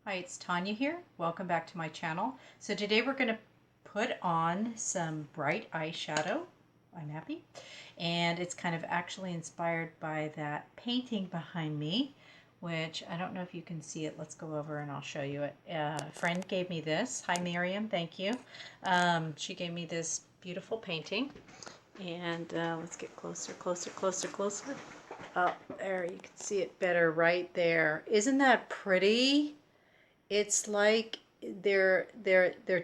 Hi, it's Tanya here. Welcome back to my channel. So today we're going to put on some bright eyeshadow. I'm happy. And it's kind of actually inspired by that painting behind me, which I don't know if you can see it. Let's go over and I'll show you it. A friend gave me this. Hi, Miriam. Thank you. She gave me this beautiful painting. And let's get closer. Oh, there, you can see it better right there. Isn't that pretty? It's like they're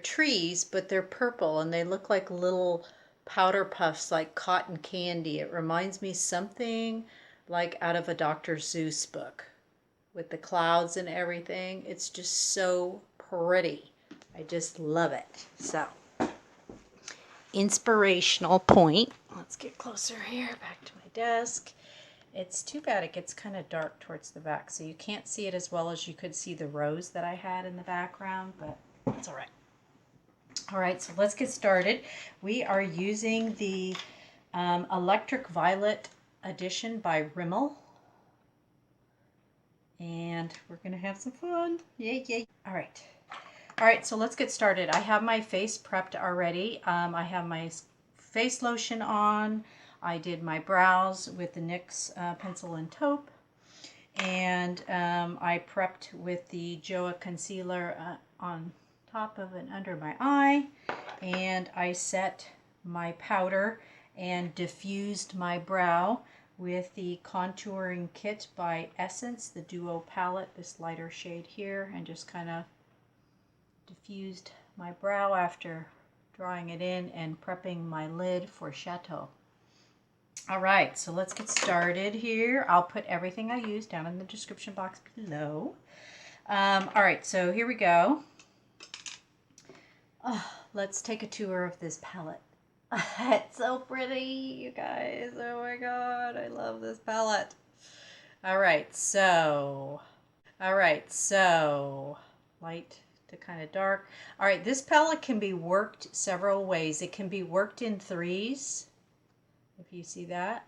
trees, but they're purple and they look like little powder puffs, like cotton candy. It reminds me something like out of a Dr. Seuss book with the clouds and everything. It's just so pretty. I just love it. So, inspirational point. Let's get closer here, back to my desk. It's too bad it gets kind of dark towards the back, so you can't see it as well as you could see the rose that I had in the background, but that's all right. All right, so let's get started. We are using the Electric Violet edition by Rimmel, and we're going to have some fun. Yay, yay. All right, so let's get started. I have my face prepped already. I have my face lotion on. I did my brows with the NYX pencil and taupe, and I prepped with the Joah concealer on top of and under my eye, and I set my powder and diffused my brow with the contouring kit by Essence, the Duo palette, this lighter shade here, and just kind of diffused my brow after drawing it in and prepping my lid for Chateau. All right, so let's get started here. I'll put everything I use down in the description box below. All right, so here we go. Oh, let's take a tour of this palette. It's so pretty, you guys. Oh my God, I love this palette. All right, so light to kind of dark. All right, this palette can be worked several ways. It can be worked in threes, if you see that.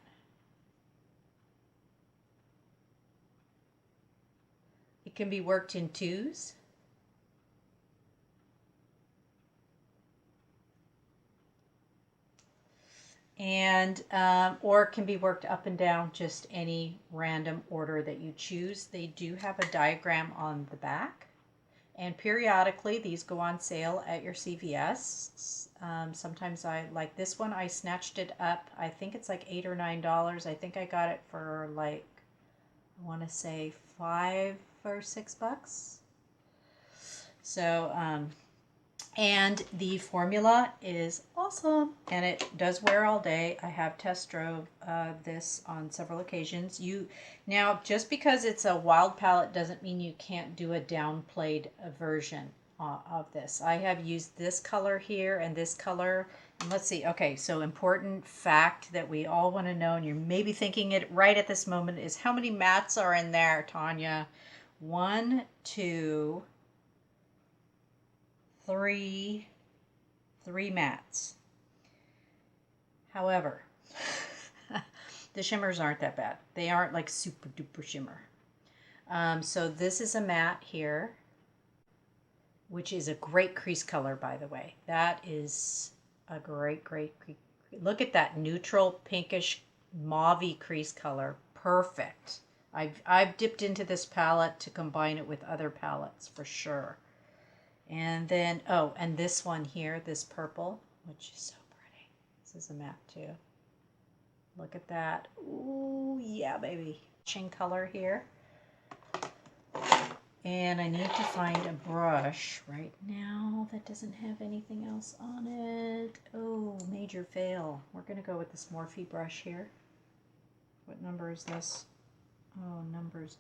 It can be worked in twos. And or it can be worked up and down, just any random order that you choose. They do have a diagram on the back, and periodically these go on sale at your CVS. Sometimes I like this one. I snatched it up. I think it's like $8 or $9. I think I got it for like, I want to say $5 or $6. So and the formula is awesome, and it does wear all day. I have test drove this on several occasions. Now, just because it's a wild palette doesn't mean you can't do a downplayed version of this. I have used this color here and this color. And let's see. Okay, so important fact that we all want to know, and you're maybe thinking it right at this moment, is how many mattes are in there, Tanya? 1, 2, 3 mattes. However, the shimmers aren't that bad. They aren't like super duper shimmer. So this is a matte here, which is a great crease color, by the way. That is a great. Look at that neutral pinkish mauve crease color. Perfect. I've dipped into this palette to combine it with other palettes for sure. And then, oh, and this one here, this purple, which is so pretty. This is a matte too. Look at that. Ooh, yeah, baby. Matching color here. And I need to find a brush right now that doesn't have anything else on it. Oh, major fail. We're going to go with this Morphe brush here. What number is this? Oh, numbers.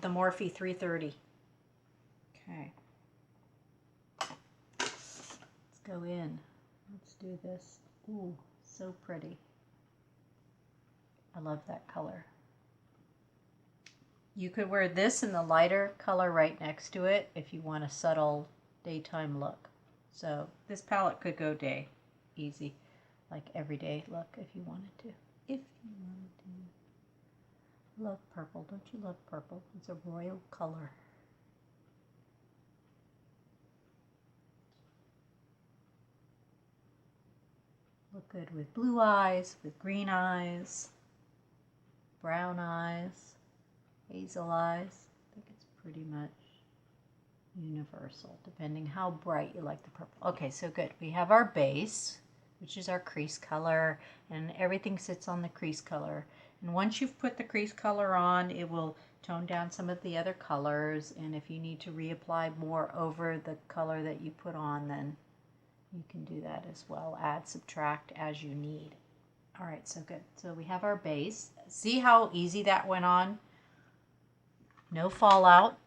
The Morphe 330. Okay. Go in. Let's do this. Ooh, so pretty. I love that color. You could wear this in the lighter color right next to it if you want a subtle daytime look. So this palette could go day easy, like everyday look if you wanted to. Love purple. Don't you love purple? It's a royal color. Look good with blue eyes, with green eyes, brown eyes, hazel eyes. I think it's pretty much universal, depending how bright you like the purple. Okay, so good. We have our base, which is our crease color, and everything sits on the crease color. And once you've put the crease color on, it will tone down some of the other colors, and if you need to reapply more over the color that you put on, then you can do that as well. Add, subtract as you need. All right, so good. So we have our base. See how easy that went on? No fallout.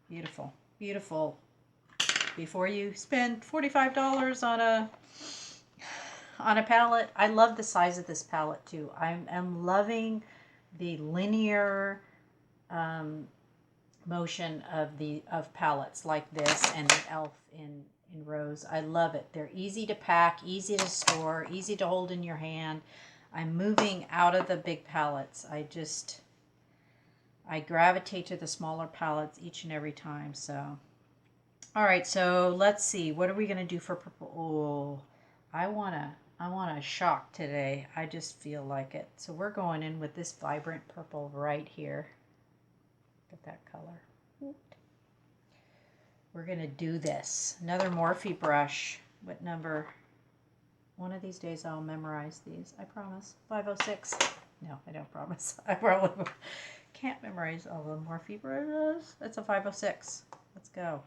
Beautiful, beautiful. Before you spend $45 on a palette. I love the size of this palette too. I'm loving the linear motion of palettes like this and the e.l.f. in Rose. I love it. They're easy to pack, easy to store, easy to hold in your hand. I'm moving out of the big palettes. I gravitate to the smaller palettes each and every time. So, all right, so let's see. What are we going to do for purple? Oh, I want a shock today. I just feel like it. So we're going in with this vibrant purple right here. Look at that color. We're going to do this. Another Morphe brush. What number? One of these days I'll memorize these. I promise. 506. No, I don't promise. I probably can't memorize all the Morphe brushes. It's a 506. Let's go.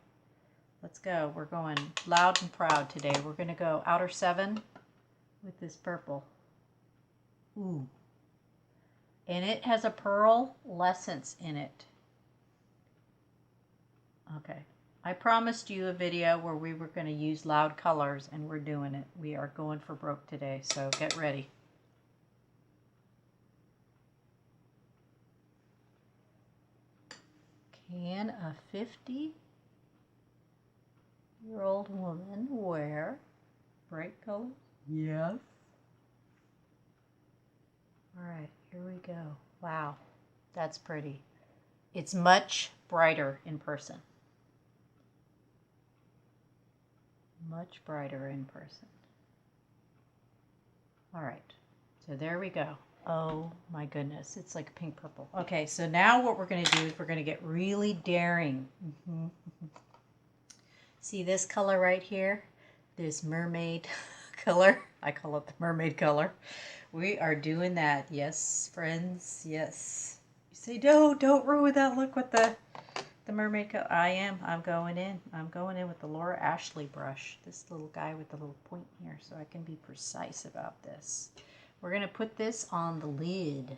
Let's go. We're going loud and proud today. We're going to go outer 7 with this purple. Ooh. And it has a pearlescence in it. Okay. I promised you a video where we were going to use loud colors, and we're doing it. We are going for broke today, so get ready. Can a 50-year-old woman wear bright colors? Yes. All right, here we go. Wow, that's pretty. It's much brighter in person. Much brighter in person. All right, so there we go. Oh my goodness, it's like pink purple. Okay, so now what we're going to do is we're going to get really daring. See this color right here? This mermaid color. I call it the mermaid color. We are doing that. Yes, friends, yes. You say, don't ruin that look with the mermaid color. I'm going in. I'm going in with the Laura Ashley brush. This little guy with the little point here, so I can be precise about this. We're going to put this on the lid.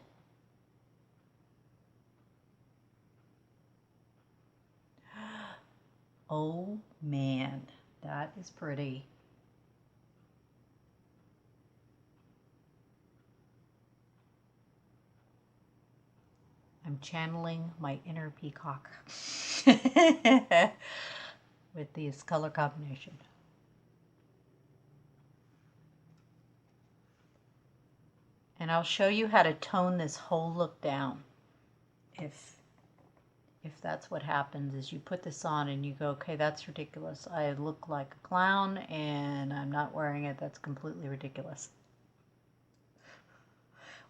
Oh man, that is pretty. I'm channeling my inner peacock with this color combination. And I'll show you how to tone this whole look down. If that's what happens, is you put this on and you go, okay, that's ridiculous. I look like a clown and I'm not wearing it. That's completely ridiculous.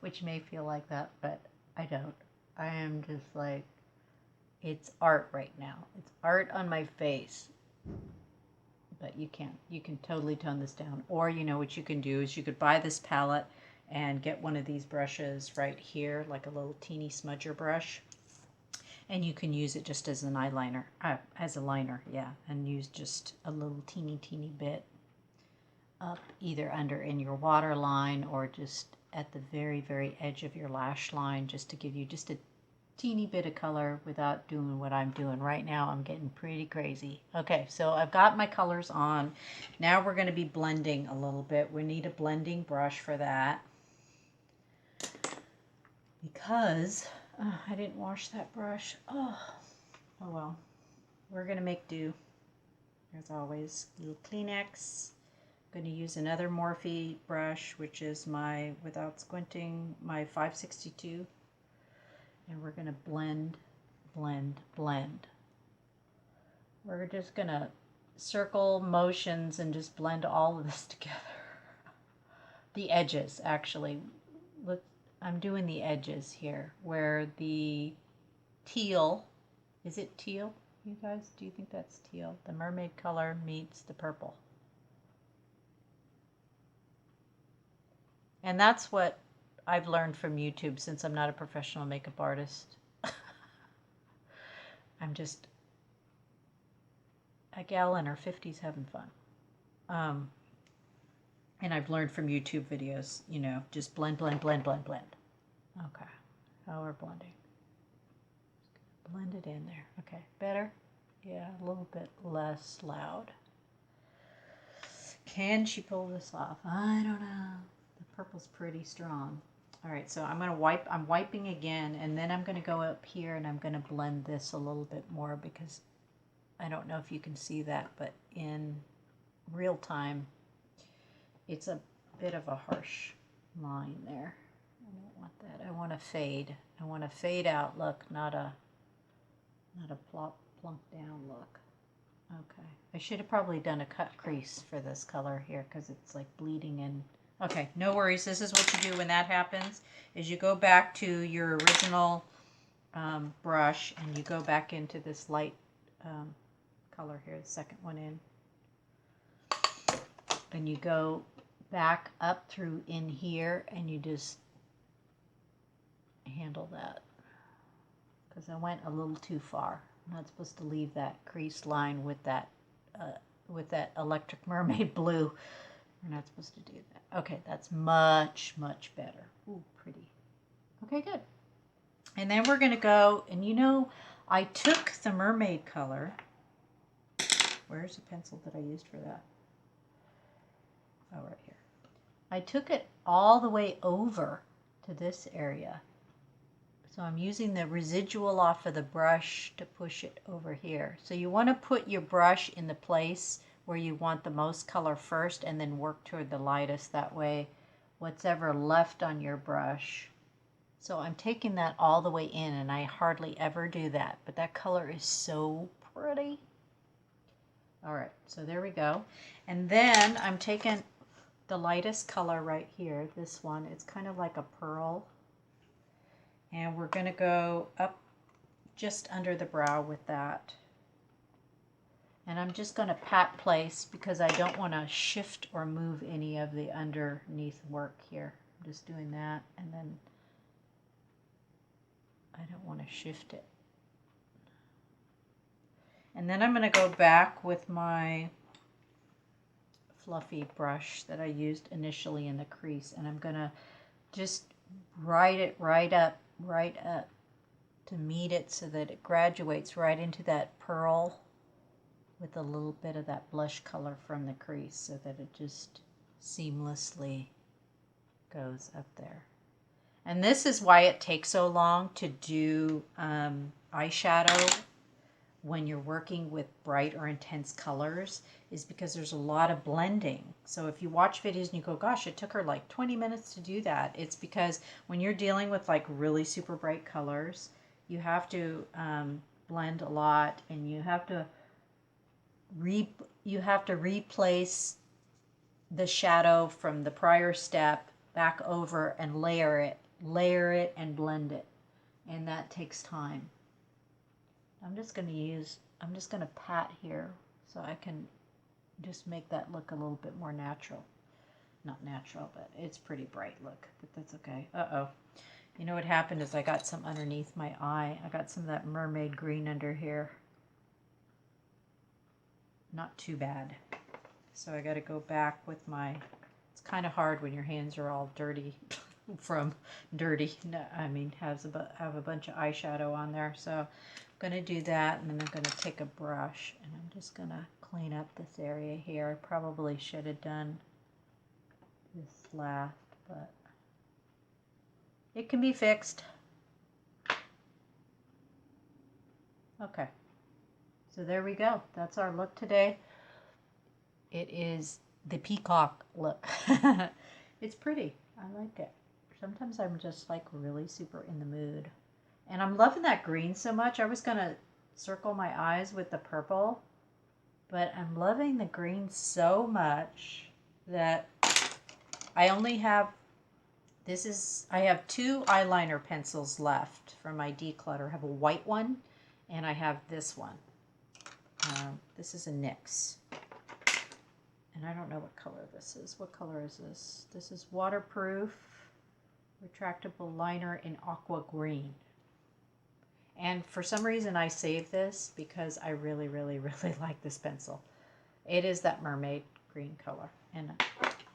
Which may feel like that, but I don't. I am just like, it's art right now. It's art on my face. But you can totally tone this down. Or you know what you can do is you could buy this palette and get one of these brushes right here, like a little teeny smudger brush. And you can use it just as an eyeliner, as a liner, yeah. And use just a little teeny bit up either under in your waterline or just at the very edge of your lash line, just to give you just a teeny bit of color without doing what I'm doing right now. I'm getting pretty crazy. Okay, so I've got my colors on. Now we're going to be blending a little bit. We need a blending brush for that because I didn't wash that brush. Oh well. We're going to make do as always. Little Kleenex. I'm going to use another Morphe brush, which is my, without squinting, my 562. And we're going to blend. We're just going to circle motions and just blend all of this together. the edges, actually. Look, I'm doing the edges here where the teal, is it teal? You guys, do you think that's teal? The mermaid color meets the purple. And that's what I've learned from YouTube since I'm not a professional makeup artist. I'm just a gal in her 50s having fun. And I've learned from YouTube videos, you know, just blend, blend, blend, blend, blend. Okay, how we're blending. Blend it in there. Okay, better? Yeah, a little bit less loud. Can she pull this off? I don't know. The purple's pretty strong. All right, so I'm wiping again, and then I'm going to go up here and I'm going to blend this a little bit more because I don't know if you can see that, but in real time, it's a bit of a harsh line there. I don't want that. I want to fade. I want a fade out look, not a plop, plunk down look. Okay. I should have probably done a cut crease for this color here because it's like bleeding in. Okay, no worries. This is what you do when that happens, is you go back to your original brush and you go back into this light color here, the second one in. And you go back up through in here and you just handle that. Because I went a little too far. I'm not supposed to leave that crease line with that electric mermaid blue. We're not supposed to do that. Okay, that's much, much better. Ooh, pretty. Okay, good. And then we're going to go, and you know, I took the mermaid color. Where's the pencil that I used for that? Oh, right here. I took it all the way over to this area. So I'm using the residual off of the brush to push it over here. So you want to put your brush in the place where you want the most color first and then work toward the lightest. That way, what's ever left on your brush. So I'm taking that all the way in, and I hardly ever do that. But that color is so pretty. All right, so there we go. And then I'm taking the lightest color right here, this one. It's kind of like a pearl. And we're going to go up just under the brow with that. And I'm just going to pat place because I don't want to shift or move any of the underneath work here. I'm just doing that, and then I don't want to shift it. And then I'm going to go back with my fluffy brush that I used initially in the crease, and I'm going to just ride it right up to meet it so that it graduates right into that pearl with a little bit of that blush color from the crease so that it just seamlessly goes up there. And this is why it takes so long to do eyeshadow when you're working with bright or intense colors, is because there's a lot of blending. So if you watch videos and you go, gosh, it took her like 20 minutes to do that, it's because when you're dealing with like really super bright colors, you have to blend a lot, and you have to replace the shadow from the prior step back over and layer it and blend it, and that takes time. I'm just going to pat here so I can just make that look a little bit more natural. Not natural, but it's pretty bright look, but that's okay. Uh-oh. You know what happened is I got some underneath my eye. I got some of that mermaid green under here. Not too bad. So I got to go back with my, it's kind of hard when your hands are all dirty from dirty. No, I mean, have a bunch of eyeshadow on there. So I'm going to do that, and then I'm going to take a brush and I'm just going to clean up this area here. I probably should have done this last, but it can be fixed. Okay. So there we go. That's our look today. It is the peacock look. It's pretty. I like it. Sometimes I'm just like really super in the mood. And I'm loving that green so much. I was going to circle my eyes with the purple, but I'm loving the green so much that I only have, I have 2 eyeliner pencils left from my declutter. I have a white one and I have this one. This is a NYX. And I don't know what color this is. What color is this? This is waterproof, retractable liner in aqua green. And for some reason I saved this because I really, really, really like this pencil. It is that mermaid green color and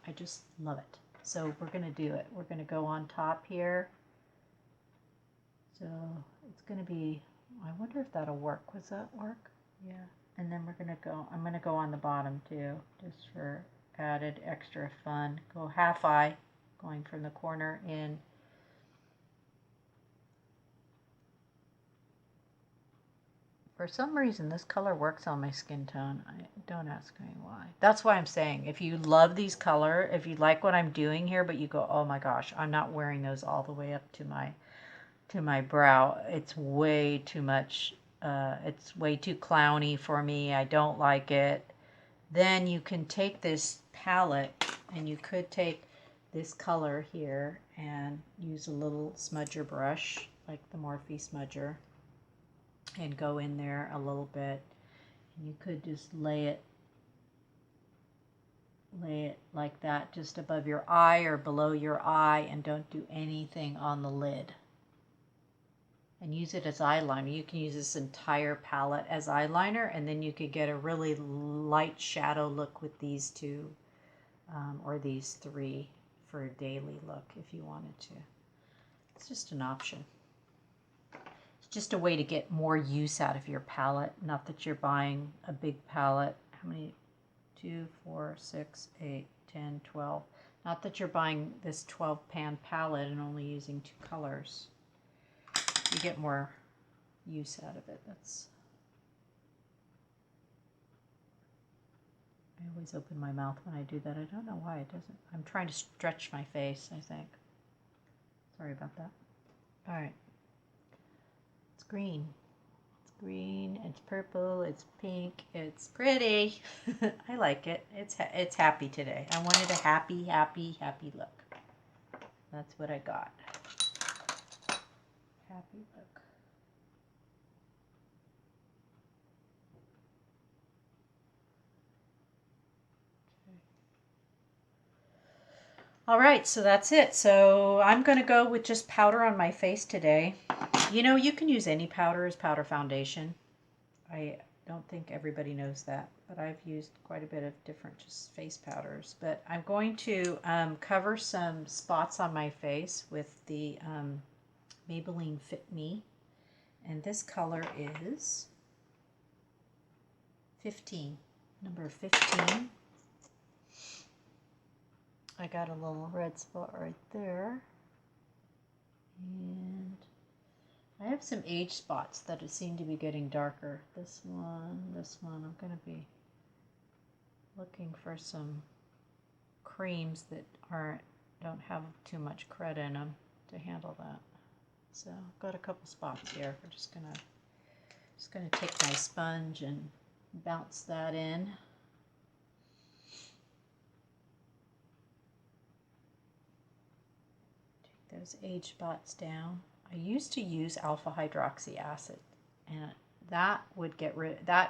I just love it. So we're going to do it. We're going to go on top here. So it's going to be, I wonder if that'll work. Was that work? Yeah. And then we're going to go, I'm going to go on the bottom too, just for added extra fun. Go half eye, going from the corner in. For some reason, this color works on my skin tone. Don't ask me why. That's why I'm saying, if you love these color, if you like what I'm doing here, but you go, oh my gosh, I'm not wearing those all the way up to my brow. It's way too much. It's way too clowny for me. I don't like it. Then you can take this palette and you could take this color here and use a little smudger brush, like the Morphe smudger, and go in there a little bit. And you could just lay it like that, just above your eye or below your eye, and don't do anything on the lid. And use it as eyeliner. You can use this entire palette as eyeliner, and then you could get a really light shadow look with these 2 or these 3 for a daily look if you wanted to. It's just an option. It's just a way to get more use out of your palette. Not that you're buying a big palette. How many? 2, 4, 6, 8, 10, 12. Not that you're buying this 12-pan palette and only using 2 colors. You get more use out of it. I always open my mouth when I do that. I don't know why it doesn't. I'm trying to stretch my face, I think. Sorry about that. All right. It's green. It's green. It's purple. It's pink. It's pretty. I like it. It's happy today. I wanted a happy, happy, happy look. That's what I got. Happy look. Okay. All right, so that's it. So I'm going to go with just powder on my face today. You know, you can use any powder as powder foundation. I don't think everybody knows that, but I've used quite a bit of different just face powders. But I'm going to cover some spots on my face with the Maybelline Fit Me. And this color is 15, number 15. I got a little red spot right there. And I have some age spots that seem to be getting darker. This one. I'm going to be looking for some creams that don't have too much cred in them to handle that. So I've got a couple spots here. We're just gonna take my sponge and bounce that in. Take those age spots down. I used to use alpha hydroxy acid, and that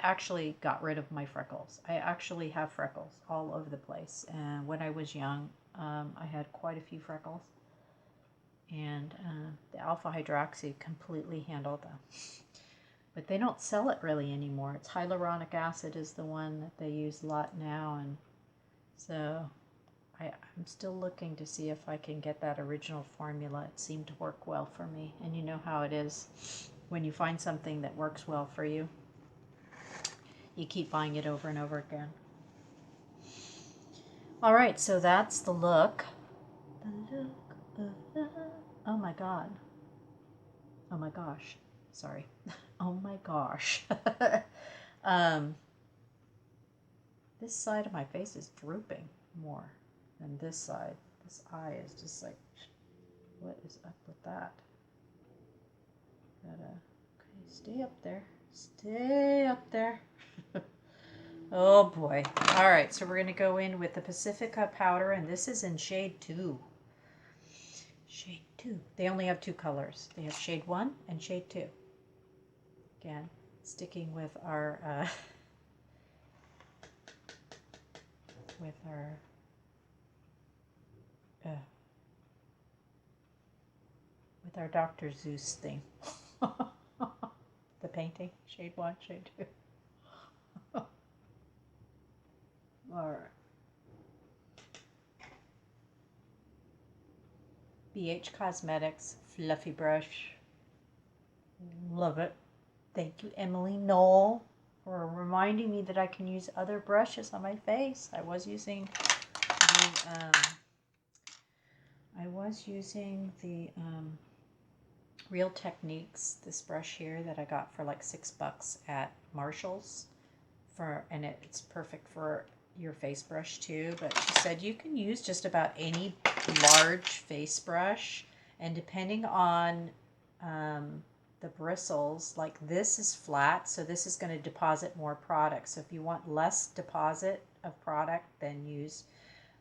actually got rid of my freckles. I actually have freckles all over the place, and when I was young, I had quite a few freckles. And the alpha hydroxy completely handled them. But they don't sell it really anymore. It's hyaluronic acid is the one that they use a lot now, and so I'm still looking to see if I can get that original formula. It seemed to work well for me, and you know how it is when you find something that works well for you. You keep buying it over and over again. All right, so that's the look. The look of love. Oh my God. Oh my gosh. Sorry. Oh my gosh. This side of my face is drooping more than this side. This eye is just like, what is up with that? Gotta, okay, stay up there. Stay up there. Oh boy. All right, so we're going to go in with the Pacifica powder, and this is in shade 2. Shade 2. They only have 2 colors. They have shade 1 and shade 2. Again, sticking with our with our Dr. Zeus thing. The painting, shade 1, shade 2. All right. BH Cosmetics fluffy brush. Love it. Thank you, Emily Knoll, for reminding me that I can use other brushes on my face. I was using the Real Techniques, this brush here that I got for like $6 at Marshall's, and it's perfect for your face brush too. But she said you can use just about any large face brush, and depending on the bristles, like this is flat, so this is going to deposit more product. So if you want less deposit of product, then use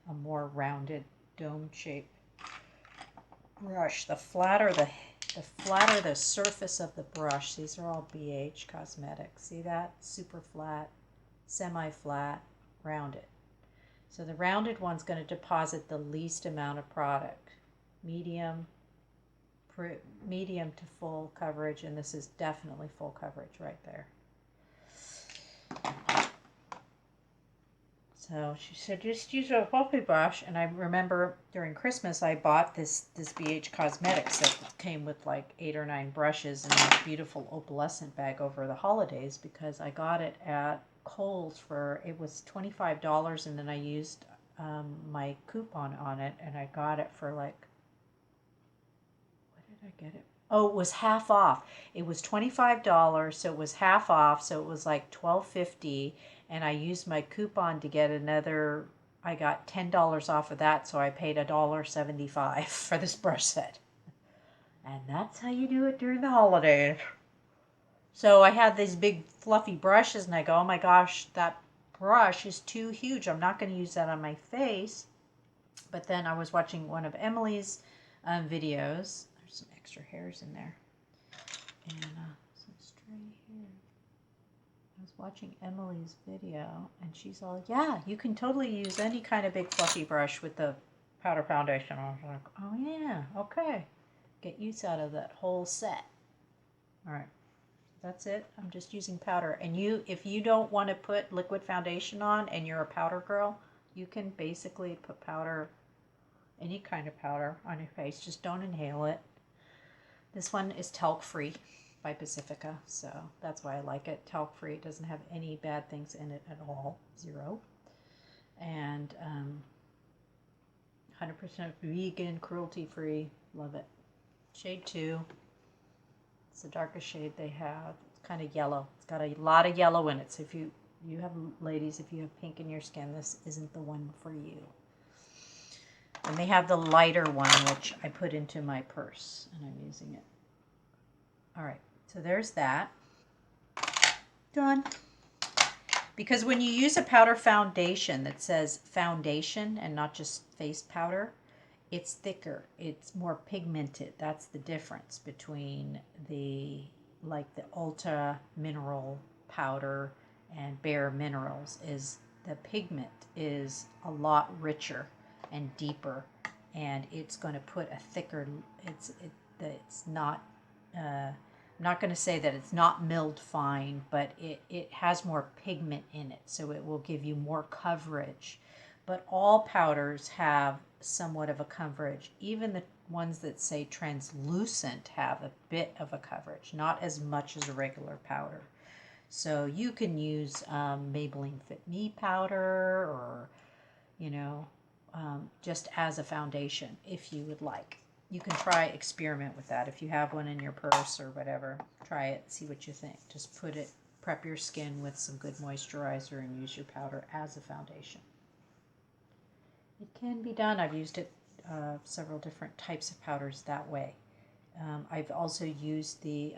a more rounded dome shape brush. The flatter the surface of the brush. These are all BH Cosmetics. See that? Super flat, semi-flat, rounded. So the rounded one's going to deposit the least amount of product. Medium to full coverage, and this is definitely full coverage right there. So she said just use a fluffy brush, and I remember during Christmas I bought this BH Cosmetics that came with like 8 or 9 brushes in this beautiful opalescent bag over the holidays, because I got it at Kohl's it was $25, and then I used my coupon on it, and I got it for like, what did I get it? Oh, it was half off. It was $25, so it was half off, so it was like $12.50, and I used my coupon to get another. I got $10 off of that, so I paid $1.75 for this brush set. And that's how you do it during the holidays. So I had these big fluffy brushes, and I go, oh my gosh, that brush is too huge. I'm not going to use that on my face. But then I was watching one of Emily's videos. There's some extra hairs in there. And some stray hair. I was watching Emily's video, and she's all, yeah, you can totally use any kind of big fluffy brush with the powder foundation. I was like, oh yeah, okay. Get use out of that whole set. All right. That's it. I'm just using powder. And if you don't want to put liquid foundation on and you're a powder girl, you can basically put powder, any kind of powder on your face. Just don't inhale it. This one is talc free by Pacifica, so that's why I like it. Talc free. It doesn't have any bad things in it at all. 0. And 100% vegan, cruelty free. Love it. Shade 2. It's the darkest shade they have. It's kind of yellow. It's got a lot of yellow in it. So if you have, ladies, if you have pink in your skin, this isn't the one for you. And they have the lighter one, which I put into my purse, and I'm using it. All right, so there's that. Done. Because when you use a powder foundation that says foundation and not just face powder, it's thicker, it's more pigmented. That's the difference between the Ulta mineral powder and Bare Minerals, is the pigment is a lot richer and deeper, and it's going to put a thicker, it's not, I'm not going to say that it's not milled fine, but it has more pigment in it, so it will give you more coverage. But all powders have somewhat of a coverage. Even the ones that say translucent have a bit of a coverage, not as much as a regular powder. So you can use Maybelline Fit Me powder, or just as a foundation if you would like. You can experiment with that. If you have one in your purse or whatever, try it, see what you think. Just prep your skin with some good moisturizer and use your powder as a foundation. It can be done. I've used it several different types of powders that way. I've also used the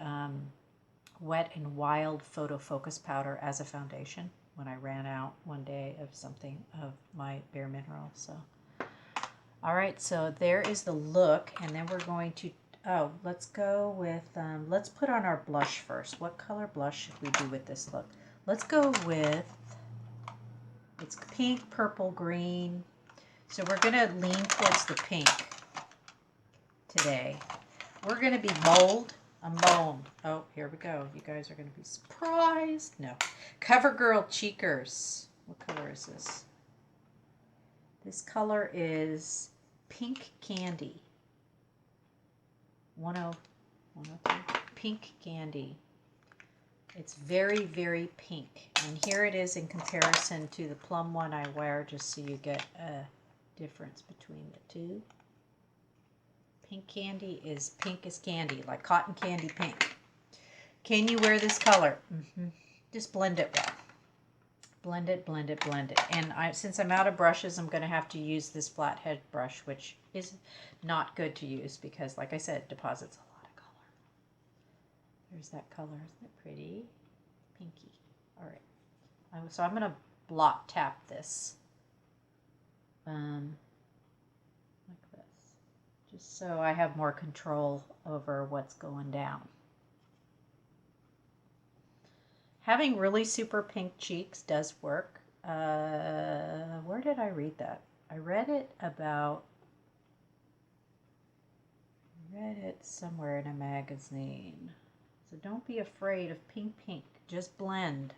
Wet n Wild Photo Focus powder as a foundation. when I ran out one day of something of my Bare Mineral. So, all right, so there is the look, and then we're going to, oh, let's go with, let's put on our blush first. What color blush should we do with this look? Let's go with, it's pink, purple, green. So we're going to lean towards the pink today. We're going to be mold. Oh, here we go. You guys are going to be surprised. No. Covergirl Cheekers. What color is this? This color is Pink Candy. 103. Pink Candy. It's very, very pink. And here it is in comparison to the plum one I wear, just so you get a difference between the two. Pink Candy is pink as candy, like cotton candy pink. Can you wear this color? Just blend it well. Blend it, blend it, blend it. And since I'm out of brushes, I'm going to have to use this flathead brush, which is not good to use because, like I said, it deposits a lot of color. There's that color. Isn't it pretty? Pinky. All right. So I'm going to blot tap this. Like this. Just so I have more control over what's going down. Having really super pink cheeks does work. Where did I read that? I read it somewhere in a magazine. So don't be afraid of pink. Just blend.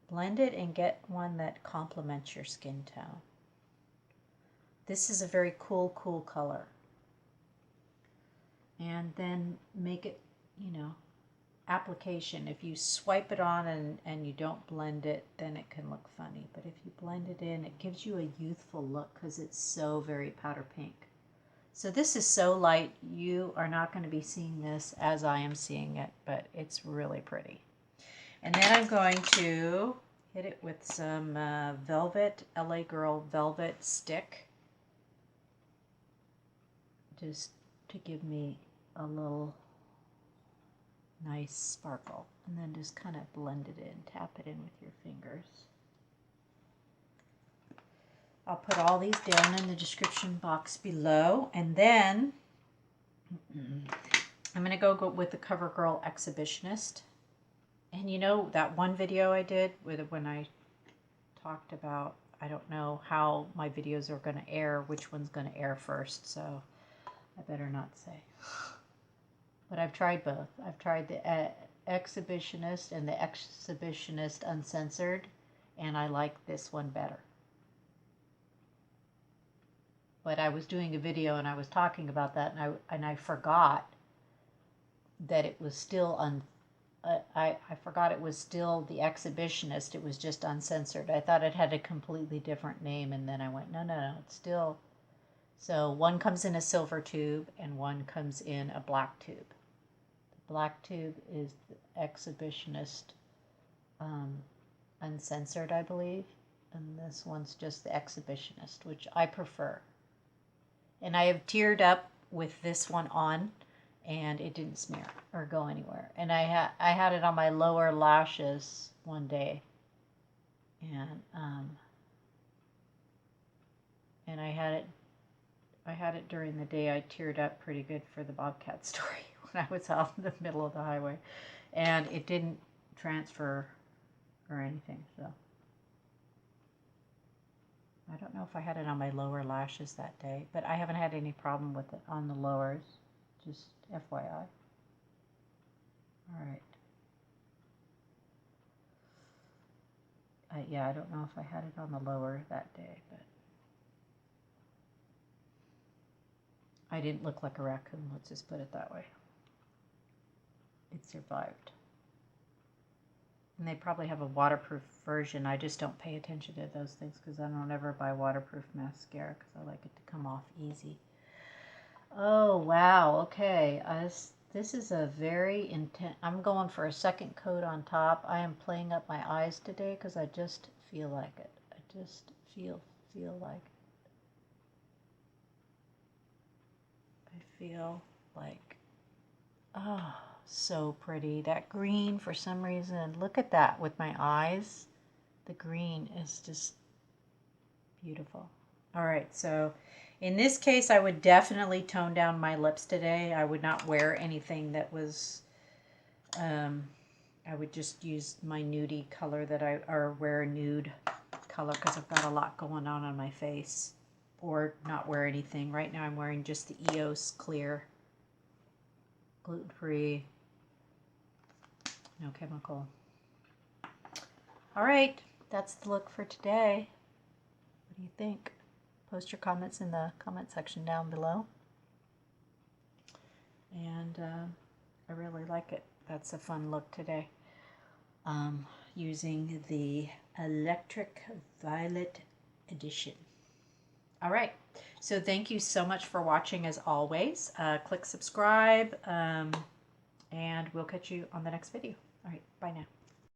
Blend it and get one that complements your skin tone. This is a very cool color. And then make it, application. If you swipe it on and you don't blend it, then it can look funny. But if you blend it in, it gives you a youthful look because it's so very powder pink. So this is so light, you are not going to be seeing this as I am seeing it, but it's really pretty. And then I'm going to hit it with some Velvet, LA Girl Velvet Stick. Just to give me a little nice sparkle, and then just kind of blend it in, tap it in with your fingers. I'll put all these down in the description box below, and then I'm going to go with the Covergirl Exhibitionist. And that one video I did when I talked about, I don't know how my videos are going to air, which one's going to air first, so I better not say. But I've tried both. I've tried the Exhibitionist and the Exhibitionist Uncensored, and I like this one better. But I was doing a video and I was talking about that, and I forgot that it was still I forgot it was still the Exhibitionist. It was just Uncensored. I thought it had a completely different name, and then I went, no, it's still. So one comes in a silver tube and one comes in a black tube. The black tube is the Exhibitionist Uncensored, I believe. And this one's just the Exhibitionist, which I prefer. And I have tiered up with this one on, and it didn't smear or go anywhere. And I had it on my lower lashes one day, and I had it during the day. I teared up pretty good for the Bobcat story when I was out in the middle of the highway, and it didn't transfer or anything. So I don't know if I had it on my lower lashes that day, but I haven't had any problem with it on the lowers. Just FYI. All right. Yeah, I don't know if I had it on the lower that day, but I didn't look like a raccoon, let's just put it that way. It survived. And they probably have a waterproof version. I just don't pay attention to those things because I don't ever buy waterproof mascara because I like it to come off easy. Oh, wow. Okay. This is a very intense. I'm going for a second coat on top. I am playing up my eyes today because I just feel like it. I just feel like it. I feel like, oh, so pretty. That green, for some reason, look at that with my eyes. The green is just beautiful. All right, so in this case, I would definitely tone down my lips today. I would not wear anything that was, I would just use my nudie color or wear a nude color because I've got a lot going on my face. Or not wear anything. Right now I'm wearing just the EOS Clear. Gluten-free. No chemical. All right, that's the look for today. What do you think? Post your comments in the comment section down below. And I really like it. That's a fun look today. Using the Electric Violet Edition. All right, so thank you so much for watching as always. Click subscribe, and we'll catch you on the next video. All right, bye now.